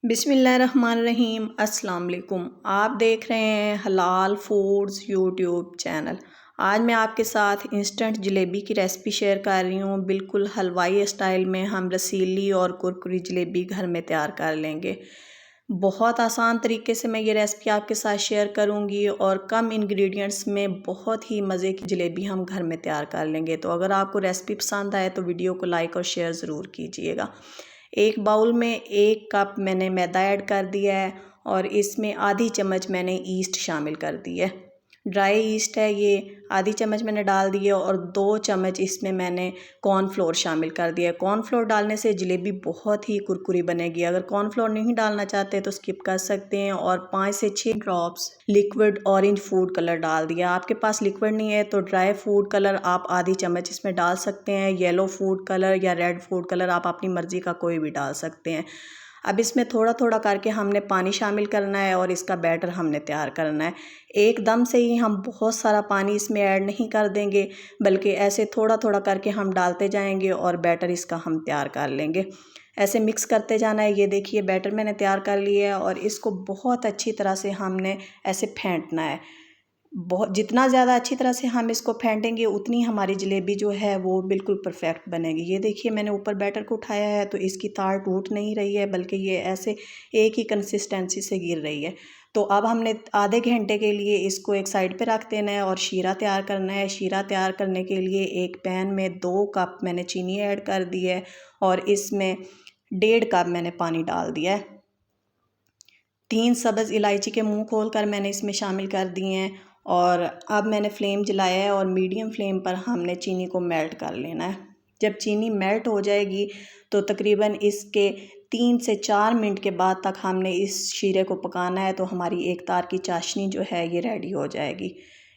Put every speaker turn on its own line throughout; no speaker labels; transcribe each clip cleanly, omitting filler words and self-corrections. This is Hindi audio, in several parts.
बिस्मिल्लाहिर्रहमानिर्रहीम। अस्सलाम वालेकुम। आप देख रहे हैं हलाल फूड्स यूट्यूब चैनल। आज मैं आपके साथ इंस्टेंट जलेबी की रेसिपी शेयर कर रही हूँ। बिल्कुल हलवाई स्टाइल में हम रसीली और कुरकुरी जलेबी घर में तैयार कर लेंगे। बहुत आसान तरीके से मैं ये रेसिपी आपके साथ शेयर करूँगी और कम इंग्रेडिएंट्स में बहुत ही मज़े की जलेबी हम घर में तैयार कर लेंगे। तो अगर आपको रेसिपी पसंद आए तो वीडियो को लाइक और शेयर ज़रूर कीजिएगा। एक बाउल में 1 कप मैंने मैदा ऐड कर दिया है और इसमें आधी चम्मच मैंने ईस्ट शामिल कर दी है। ड्राई ईस्ट है ये, आधी चम्मच मैंने डाल दी है और 2 चम्मच इसमें मैंने कॉर्नफ्लोर शामिल कर दिया है। कॉर्नफ्लोर डालने से जलेबी बहुत ही कुरकुरी बनेगी। अगर कॉर्नफ्लोर नहीं डालना चाहते तो स्किप कर सकते हैं। और 5 से 6 drops liquid orange food colour डाल दिया। आपके पास लिक्विड नहीं है तो ड्राई फूड कलर आप आधी चम्मच इसमें डाल सकते हैं। येलो फूड कलर या रेड फूड कलर आप अपनी मर्ज़ी का कोई भी डाल सकते हैं। अब इसमें थोड़ा थोड़ा करके हमने पानी शामिल करना है और इसका बैटर हमने तैयार करना है। एकदम से ही हम बहुत सारा पानी इसमें ऐड नहीं कर देंगे, बल्कि ऐसे थोड़ा थोड़ा करके हम डालते जाएंगे और बैटर इसका हम तैयार कर लेंगे। ऐसे मिक्स करते जाना है। ये देखिए बैटर मैंने तैयार कर लिया है और इसको बहुत अच्छी तरह से हमने ऐसे फेंटना है। बहुत जितना ज़्यादा अच्छी तरह से हम इसको फेंटेंगे उतनी हमारी जलेबी जो है वो बिल्कुल परफेक्ट बनेगी। ये देखिए मैंने ऊपर बैटर को उठाया है तो इसकी तार टूट नहीं रही है, बल्कि ये ऐसे एक ही कंसिस्टेंसी से गिर रही है। तो अब हमने आधे घंटे के लिए इसको एक साइड पे रख देना है और शीरा तैयार करना है। शीरा तैयार करने के लिए एक पैन में 2 कप मैंने चीनी ऐड कर दी है और इसमें 1.5 कप मैंने पानी डाल दिया है। 3 सब्ज़ इलायची के मुंह खोल कर मैंने इसमें शामिल कर दिए हैं। और अब मैंने फ्लेम जलाया है और मीडियम फ्लेम पर हमने चीनी को मेल्ट कर लेना है। जब चीनी मेल्ट हो जाएगी तो तकरीबन इसके 3 से 4 मिनट के बाद तक हमने इस शीरे को पकाना है। तो हमारी एक तार की चाशनी जो है ये रेडी हो जाएगी।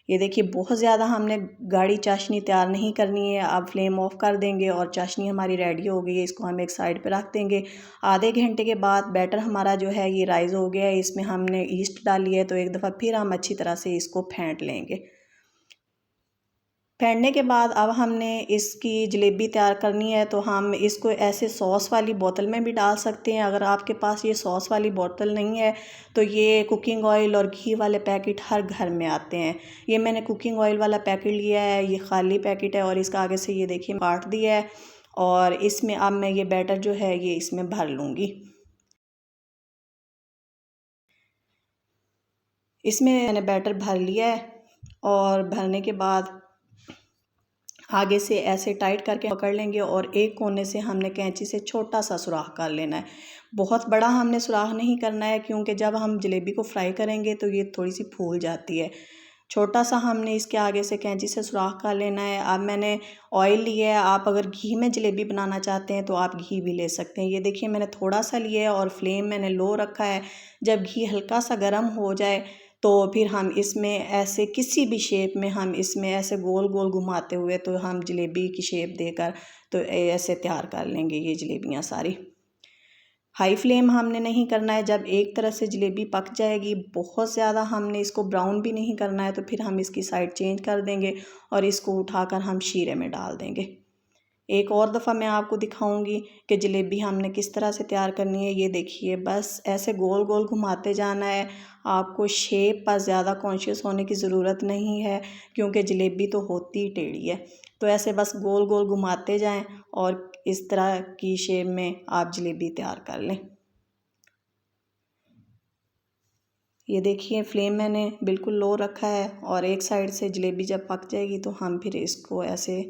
ये देखिए बहुत ज़्यादा हमने गाढ़ी चाशनी तैयार नहीं करनी है। अब फ्लेम ऑफ कर देंगे और चाशनी हमारी रेडी हो गई है। इसको हम एक साइड पे रख देंगे। आधे घंटे के बाद बैटर हमारा जो है ये राइज़ हो गया है। इसमें हमने ईस्ट डाली है तो एक दफ़ा फिर हम अच्छी तरह से इसको फेंट लेंगे। फेंटने के बाद अब हमने इसकी जलेबी तैयार करनी है। तो हम इसको ऐसे सॉस वाली बोतल में भी डाल सकते हैं। अगर आपके पास ये सॉस वाली बोतल नहीं है तो ये कुकिंग ऑयल और घी वाले पैकेट हर घर में आते हैं। ये मैंने कुकिंग ऑयल वाला पैकेट लिया है, ये खाली पैकेट है और इसका आगे से ये देखिए काट दिया है। और इसमें अब मैं ये बैटर जो है ये इसमें भर लूँगी। इसमें मैंने बैटर भर लिया है और भरने के बाद आगे से ऐसे टाइट करके पकड़ लेंगे और एक कोने से हमने कैंची से छोटा सा सुराख कर लेना है। बहुत बड़ा हमने सुराख नहीं करना है क्योंकि जब हम जलेबी को फ्राई करेंगे तो ये थोड़ी सी फूल जाती है। छोटा सा हमने इसके आगे से कैंची से सुराख कर लेना है। अब मैंने ऑयल लिया है। आप अगर घी में जलेबी बनाना चाहते हैं तो आप घी भी ले सकते हैं। ये देखिए मैंने थोड़ा सा लिया है और फ्लेम मैंने लो रखा है। जब घी हल्का सा गर्म हो जाए तो फिर हम इसमें ऐसे किसी भी शेप में हम इसमें ऐसे गोल गोल घुमाते हुए तो हम जलेबी की शेप देकर तो ऐसे तैयार कर लेंगे ये जलेबियाँ सारी। हाई फ्लेम हमने नहीं करना है। जब एक तरफ से जलेबी पक जाएगी, बहुत ज़्यादा हमने इसको ब्राउन भी नहीं करना है, तो फिर हम इसकी साइड चेंज कर देंगे और इसको उठाकर हम शीरे में डाल देंगे। एक और दफ़ा मैं आपको दिखाऊंगी कि जलेबी हमने किस तरह से तैयार करनी है। ये देखिए बस ऐसे गोल गोल घुमाते जाना है। आपको शेप पर ज़्यादा कॉन्शियस होने की ज़रूरत नहीं है क्योंकि जलेबी तो होती टेढ़ी है। तो ऐसे बस गोल गोल घुमाते जाएं और इस तरह की शेप में आप जलेबी तैयार कर लें। ये देखिए फ्लेम मैंने बिल्कुल लो रखा है और एक साइड से जलेबी जब पक जाएगी तो हम फिर इसको ऐसे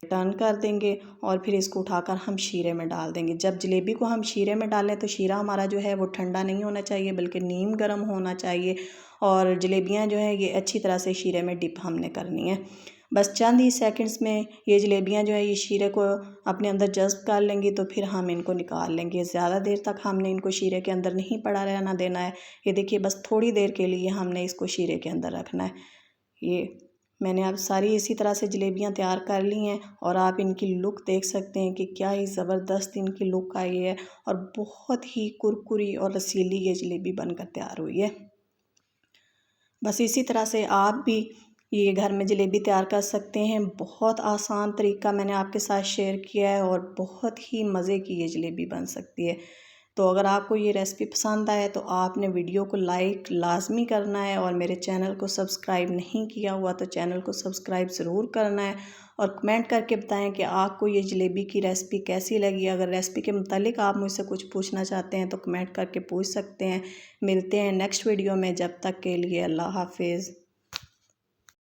टर्न कर देंगे और फिर इसको उठाकर हम शीरे में डाल देंगे। जब जलेबी को हम शीरे में डालें तो शीरा हमारा जो है वो ठंडा नहीं होना चाहिए, बल्कि नीम गर्म होना चाहिए। और जलेबियाँ जो हैं ये अच्छी तरह से शीरे में डिप हमने करनी है। बस चंद ही सेकंड्स में ये जलेबियाँ जो है ये शीरे को अपने अंदर जज़्ब कर लेंगी तो फिर हम इनको निकाल लेंगे। ज़्यादा देर तक हमने इनको शीरे के अंदर नहीं पड़ा रहना देना है। ये देखिए बस थोड़ी देर के लिए हमने इसको शीरे के अंदर रखना है। ये मैंने अब सारी इसी तरह से जलेबियाँ तैयार कर ली हैं और आप इनकी लुक देख सकते हैं कि क्या ही ज़बरदस्त इनकी लुक आई है और बहुत ही कुरकुरी और रसीली ये जलेबी बनकर तैयार हुई है। बस इसी तरह से आप भी ये घर में जलेबी तैयार कर सकते हैं। बहुत आसान तरीका मैंने आपके साथ शेयर किया है और बहुत ही मज़े की ये जलेबी बन सकती है। तो अगर आपको ये रेसिपी पसंद आए तो आपने वीडियो को लाइक लाजमी करना है, और मेरे चैनल को सब्सक्राइब नहीं किया हुआ तो चैनल को सब्सक्राइब ज़रूर करना है, और कमेंट करके बताएं कि आपको ये जलेबी की रेसिपी कैसी लगी। अगर रेसिपी के मुतालिक आप मुझसे कुछ पूछना चाहते हैं तो कमेंट करके पूछ सकते हैं। मिलते हैं नेक्स्ट वीडियो में, जब तक के लिए अल्लाह हाफिज़।